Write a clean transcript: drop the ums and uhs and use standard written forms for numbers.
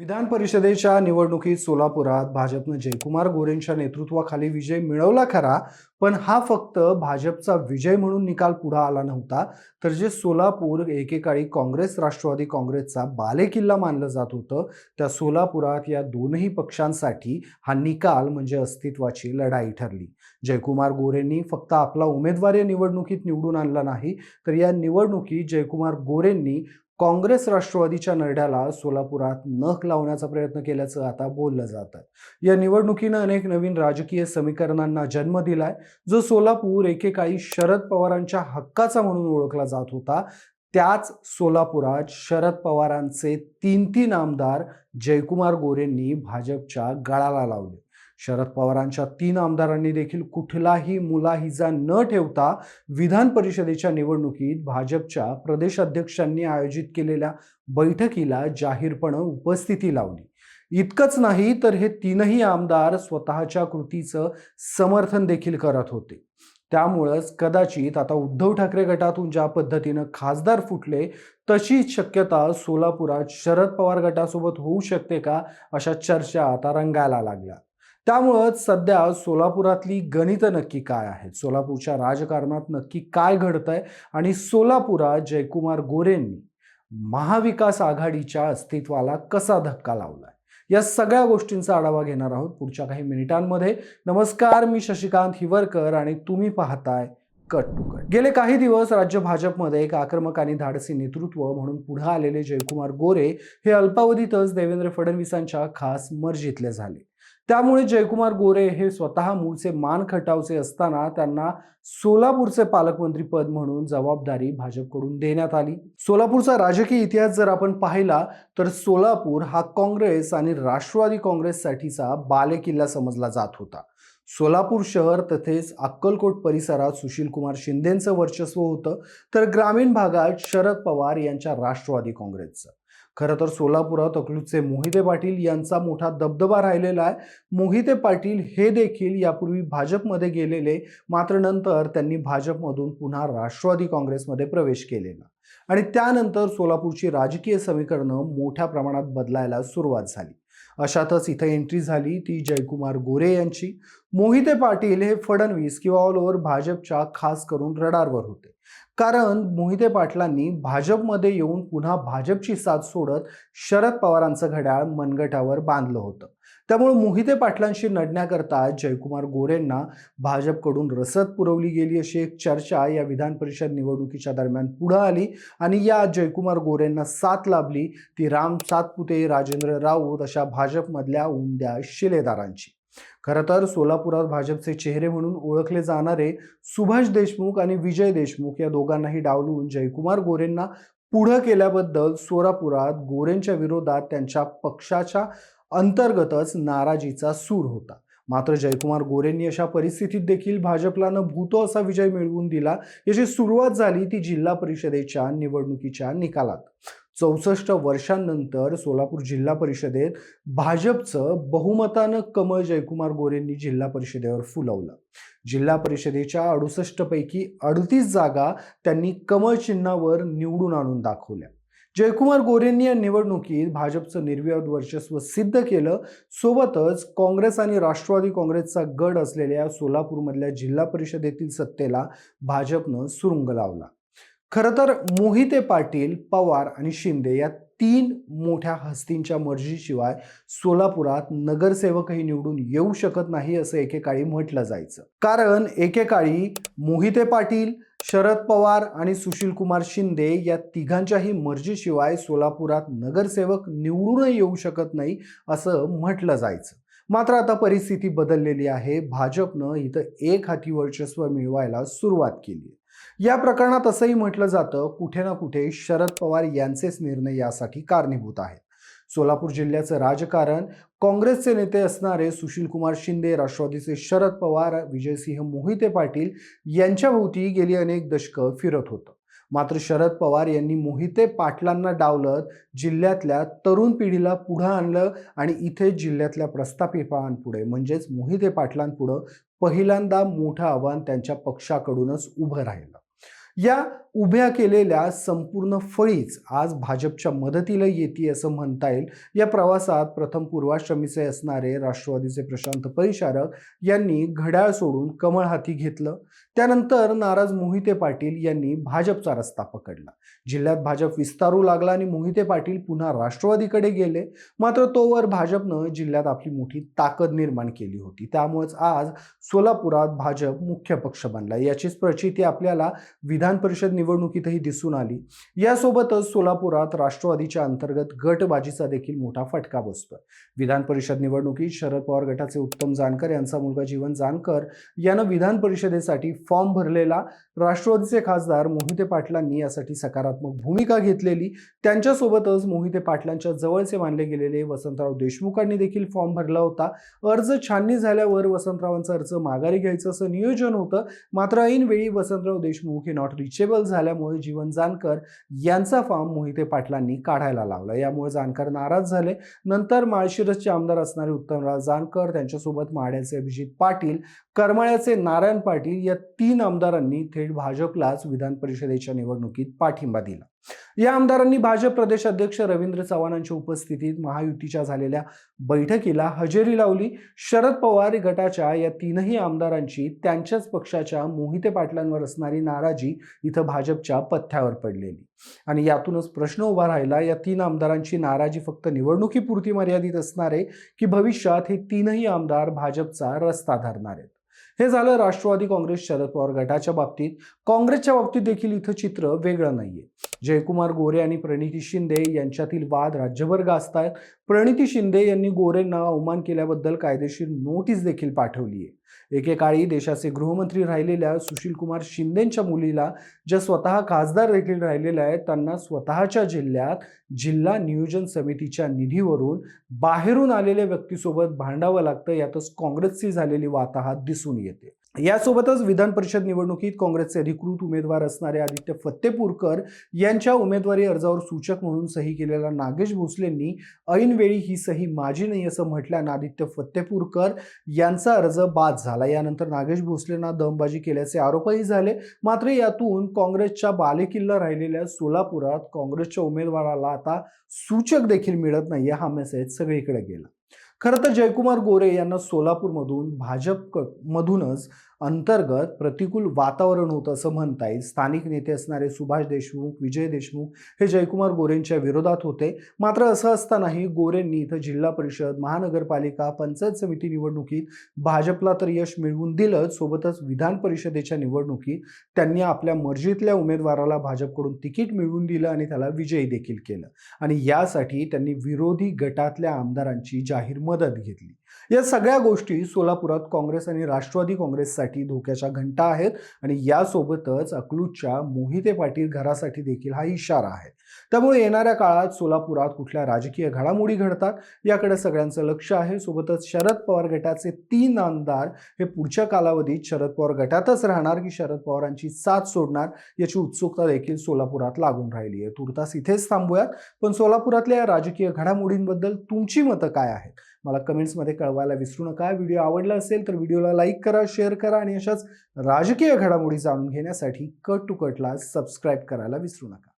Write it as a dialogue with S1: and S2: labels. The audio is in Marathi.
S1: विधान परिषदेच्या निवडणुकीत सोलापुरात भाजपनं जयकुमार गोरेंच्या नेतृत्वाखाली विजय मिळवला खरा, पण हा फक्त भाजपचा विजय म्हणून निकाल पुढे आला नव्हता, तर जे सोलापूर एकेकाळी काँग्रेस राष्ट्रवादी काँग्रेसचा बालेकिल्ला मानलं जात होतं, त्या सोलापुरात या दोनही पक्षांसाठी हा निकाल म्हणजे अस्तित्वाची लढाई ठरली. जयकुमार गोरेंनी फक्त आपला उमेदवार या निवडणुकीत निवडून आणला नाही, तर या निवडणुकीत जयकुमार गोरेंनी काँग्रेस राष्ट्रवादीच्या नरड्याला सोलापुरात नख लावण्याचा प्रयत्न केल्याचं आता बोललं जातं. या निवडणुकीनं अनेक नवीन राजकीय समीकरणांना जन्म दिलाय. जो सोलापूर एकेकाळी शरद पवारांच्या हक्काचा म्हणून ओळखला जात होता, त्याच सोलापुरात शरद पवारांचे तीन तीन आमदार जयकुमार गोरेंनी भाजपच्या गळाला लावले. शरद पवारांच्या तीन आमदारांनी देखील कुठलाही मुलाहिजा न ठेवता विधान परिषदेच्या निवडणुकीत भाजपच्या प्रदेशाध्यक्षांनी आयोजित केलेल्या बैठकीला जाहीरपणे उपस्थिती लावली. इतकंच नाही तर हे तीनही आमदार स्वतःच्या कृतीचं समर्थन देखील करत होते. त्यामुळंच कदाचित आता उद्धव ठाकरे गटातून ज्या पद्धतीनं खासदार फुटले, तशीच शक्यता सोलापुरात शरद पवार गटासोबत होऊ शकते का, अशा चर्चा आता रंगायला लागल्या. त्यामुळंच सध्या सोलापुरातली गणितं नक्की काय आहेत, सोलापूरच्या राजकारणात नक्की काय घडतंय आणि सोलापुरात जयकुमार गोरेंनी महाविकास आघाडीच्या अस्तित्वाला कसा धक्का लावलाय, या सगळ्या गोष्टींचा आढावा घेणार आहोत पुढच्या काही मिनिटांमध्ये. नमस्कार, मी शशिकांत हिवरकर आणि तुम्ही पाहताय कट टू कट. गेले काही दिवस राज्य भाजपमध्ये एक आक्रमक आणि धाडसी नेतृत्व म्हणून पुढे आलेले जयकुमार गोरे हे अल्पावधीतच देवेंद्र फडणवीसांच्या खास मर्जीतले झाले. त्यामुळे जयकुमार गोरे हे स्वतः मूळचे मान खटावचे असताना त्यांना सोलापूरचे पालकमंत्री पद म्हणून जबाबदारी भाजपकडून देण्यात आली. सोलापूरचा राजकीय इतिहास जर आपण पाहिला तर सोलापूर हा काँग्रेस आणि राष्ट्रवादी काँग्रेससाठीचा बालेकिल्ला समजला जात होता. सोलापूर शहर तसेच अक्कलकोट परिसरात सुशीलकुमार शिंदेंचं वर्चस्व होतं, तर ग्रामीण भागात शरद पवार यांच्या राष्ट्रवादी काँग्रेसचं. खरं तर सोलापुरात अकलूजचे मोहिते पाटील यांचा मोठा दबदबा राहिलेला आहे. मोहिते पाटील हे देखील यापूर्वी भाजपमध्ये गेलेले, मात्र नंतर त्यांनी भाजपमधून पुन्हा राष्ट्रवादी काँग्रेसमध्ये प्रवेश केलेला आणि त्यानंतर सोलापूरची राजकीय समीकरणं मोठ्या प्रमाणात बदलायला सुरुवात झाली. अशातच इथं एंट्री झाली ती जयकुमार गोरे यांची. मोहिते पाटील हे फडणवीस किंवा ऑल ओव्हर भाजपच्या खास करून रडारवर होते, कारण मोहिते पाटलांनी भाजपमध्ये येऊन पुन्हा भाजपची साथ सोडत शरद पवारांचं घड्याळ मनगटावर बांधलं होतं. त्यामुळे मोहिते पाटलांशी लढण्याकरता जयकुमार गोरेंना भाजपकडून रसद पुरवली गेली अशी एक चर्चा या विधान परिषद निवडणुकीच्या दरम्यान पुढे आली आणि या जयकुमार गोरेंना साथ लाभली ती राम सातपुते, राजेंद्र राऊत अशा भाजपमधल्या उमद्या शिलेदारांची. खरं तर सोलापुरात भाजपचे चेहरे म्हणून ओळखले जाणारे सुभाष देशमुख आणि विजय देशमुख या दोघांनाही डावलून जयकुमार गोरेंना पुढे केल्याबद्दल सोलापुरात गोरेंच्या विरोधात त्यांच्या पक्षाच्या अंतर्गतच नाराजीचा सूर होता. मात्र जयकुमार गोरेंनी अशा परिस्थितीत देखील भाजपला न भूतो असा विजय मिळवून दिला. याची सुरुवात झाली ती जिल्हा परिषदेच्या निवडणुकीच्या निकालात. 64 वर्षांनंतर सोलापूर जिल्हा परिषदेत भाजपचं बहुमतानं कमळ जयकुमार गोरेंनी जिल्हा परिषदेवर फुलवलं. जिल्हा परिषदेच्या 68 पैकी 38 जागा त्यांनी कमळ चिन्हावर निवडून आणून दाखवल्या. जयकुमार गोरेंनी या निवडणुकीत भाजपचं निर्विवाद वर्चस्व सिद्ध केलं. सोबतच काँग्रेस आणि राष्ट्रवादी काँग्रेसचा गड असलेल्या सोलापूरमधल्या जिल्हा परिषदेतील सत्तेला भाजपनं सुरुंग लावला. खरं तर मोहिते पाटील, पवार आणि शिंदे या तीन मोठ्या हस्तींच्या मर्जीशिवाय सोलापुरात नगरसेवकही निवडून येऊ शकत नाही असं एकेकाळी म्हटलं जायचं. कारण एकेकाळी मोहिते पाटील, शरद पवार आणि सुशीलकुमार शिंदे या तिघांच्याही मर्जीशिवाय सोलापुरात नगरसेवक निवडून येऊ शकत नाही असं म्हटलं जायचं. मात्र आता परिस्थिती बदललेली आहे. भाजपनं इथं एक हाती वर्चस्व मिळवायला सुरुवात केली. या प्रकरणात असंही म्हटलं जातं कुठे ना कुठे शरद पवार यांचेच निर्णय यासाठी कारणीभूत आहेत. सोलापूर जिल्ह्याचं राजकारण काँग्रेसचे नेते असणारे सुशीलकुमार शिंदे, राष्ट्रवादीचे शरद पवार, विजयसिंह मोहिते पाटील यांच्या भोवती गेली अनेक दशकं फिरत होतं. मात्र शरद पवार यांनी मोहिते पाटलांना डावलत जिल्ह्यातल्या तरुण पिढीला पुढे आणलं आणि इथे जिल्ह्यातल्या प्रस्थापितांपुढे म्हणजेच मोहिते पाटलांपुढे पहिल्यांदा मोठं आव्हान त्यांच्या पक्षाकडूनच उभं राहिलं. या उभ्या केलेल्या संपूर्ण फळीच आज भाजपच्या मदतीला येते असं म्हणता येईल. या प्रवासात प्रथम पूर्वाश्रमीचे असणारे राष्ट्रवादीचे प्रशांत परिचारक यांनी घड्याळ सोडून कमळ हाती घेतलं. त्यानंतर नाराज मोहिते पाटील यांनी भाजपचा रस्ता पकडला. जिल्ह्यात भाजप विस्तारू लागला आणि मोहिते पाटील पुन्हा राष्ट्रवादीकडे गेले. मात्र तोवर भाजपनं जिल्ह्यात आपली मोठी ताकद निर्माण केली होती. त्यामुळेच आज सोलापुरात भाजप मुख्य पक्ष बनला. याचीच प्रचिती आपल्याला विधान परिषद निवडणुकीतही दिसून आली. यासोबतच सोलापुरात राष्ट्रवादीच्या अंतर्गत गटबाजीचा देखील मोठा फटका बसतोय. विधान परिषद निवडणुकीत शरद पवार गटाचे उत्तम जानकर यांचा मुलगा जीवन जानकर यानं विधान परिषदेसाठी फॉर्म भरलेला. राष्ट्रवादीचे खासदार मोहिते पाटलांनी यासाठी सकारात्मक भूमिका घेतलेली. त्यांच्यासोबतच मोहिते पाटलांच्या जवळचे मानले गेलेले वसंतराव देशमुखांनी देखील फॉर्म भरला होता. अर्ज छाननी झाल्यावर वसंतरावांचा अर्ज माघारी घ्यायचं असं नियोजन होतं. मात्र ऐनवेळी वसंतराव देशमुख हे नॉट रिचेबल झाल्यामुळे जीवन जानकर यांचा फॉर्म मोहिते पाटलांनी काढायला लावला. यामुळे जानकर नाराज झाले. नंतर माळशिरसचे आमदार असणारे उत्तमराव जानकर, त्यांच्यासोबत माढ्याचे अभिजित पाटील, करमाळ्याचे नारायण पाटील या 3 आमदारांनी थेट भाजपलाच विधान परिषदेच्या निवडणुकीत पाठिंबा दिला. या आमदारांनी भाजप प्रदेश अध्यक्ष रवींद्र चव्हाणांच्या उपस्थितीत महायुतीच्या झालेल्या बैठकीला हजेरी लावली. शरद पवार गटाच्या या 3ही आमदारांची त्यांच्याच पक्षाच्या मोहिते पाटलांवर असणारी नाराजी इथं भाजपच्या पथ्यावर पडलेली आणि यातूनच प्रश्न उभा राहिला, या 3 आमदारांची नाराजी फक्त निवडणुकीपुरती मर्यादित असणार आहे की भविष्यात हे 3ही आमदार भाजपचा रस्ता धरणार आहेत. हे झालं राष्ट्रवादी काँग्रेस शरद पवार गटाच्या बाबतीत. काँग्रेसच्या बाबतीत देखील इथं चित्र वेगळं नाहीये. जयकुमार गोरे आणि प्रणिती शिंदे यांच्यातील वाद राज्यभर गाजतायत. प्रणिती शिंदे यांनी गोरेंना अवमान केल्याबद्दल कायदेशीर नोटीस देखील पाठवली आहे. एकेकाळी देशाचे गृहमंत्री राहिलेल्या सुशील कुमार शिंदेच्या मुलीला, ज्या स्वतः खासदार देखील राहिलेल्या आहेत, त्यांना स्वतःच्या जिल्ह्यात जिल्हा नियोजन समितीच्या निधीवरून बाहेरून आलेल्या व्यक्तीसोबत भांडावं लागतं. यातच काँग्रेसची झालेली वाताहत दिसून येते. यासोबतच विधान परिषद निवडणुकीत काँग्रेसचे अधिकृत उमेदवार असणारे आदित्य फत्तेपूरकर यांच्या उमेदवारी अर्जावर सूचक म्हणून सही केलेल्या नागेश भोसलेंनी ऐनवेळी ही सही माझी नाही असं म्हटल्यानं आदित्य फत्तेपूरकर यांचा अर्ज बाद झाला. यानंतर नागेश भोसलेंना दमबाजी केल्याचे आरोपही झाले. मात्र यातून काँग्रेसच्या बालेकिल्ला राहिलेल्या सोलापुरात काँग्रेसच्या उमेदवाराला आता सूचक देखील मिळत नाही, हा मेसेज सगळीकडे गेला. खरं तर जयकुमार गोरे यांना सोलापूरमधून भाजपमधूनच अंतर्गत प्रतिकूल वातावरण होतं असं म्हणता येईल. स्थानिक नेते असणारे सुभाष देशमुख, विजय देशमुख हे जयकुमार गोरेंच्या विरोधात होते. मात्र असं असतानाही गोरेंनी इथं जिल्हा परिषद, महानगरपालिका, पंचायत समिती निवडणुकीत भाजपला तर यश मिळवून दिलं. सोबतच विधान परिषदेच्या निवडणुकीत त्यांनी आपल्या मर्जीतल्या उमेदवाराला भाजपकडून तिकीट मिळवून दिलं आणि त्याला विजयी देखील केलं आणि यासाठी त्यांनी विरोधी गटातल्या आमदारांची जाहीर मदत घेतली. या सगळ्या गोष्टी सोलापुरात काँग्रेस आणि राष्ट्रवादी काँग्रेससाठी धोक्याच्या घंटा आहेत आणि यासोबतच अकलूजच्या मोहिते पाटील घरासाठी देखील हा इशारा आहे. त्यामुळे येणाऱ्या काळात सोलापुरात कुठल्या राजकीय घडामोडी घडतात याकडे सगळ्यांचं लक्ष आहे. सोबतच शरद पवार गटाचे 3 आमदार हे पुढच्या कालावधीत शरद पवार गटातच राहणार की शरद पवारांची साथ सोडणार याची उत्सुकता देखील सोलापुरात लागून राहिली आहे. तुर्तास इथेच थांबूयात, पण सोलापुरातल्या राजकीय घडामोडींबद्दल तुमची मतं काय आहेत मला कमेंट्समध्ये कळवायला विसरू नका. व्हिडिओ आवडला असेल तर व्हिडिओला लाईक करा, शेअर करा आणि अशाच राजकीय घडामोडी जाणून घेण्यासाठी कट टू कटला सबस्क्राईब करायला विसरू नका.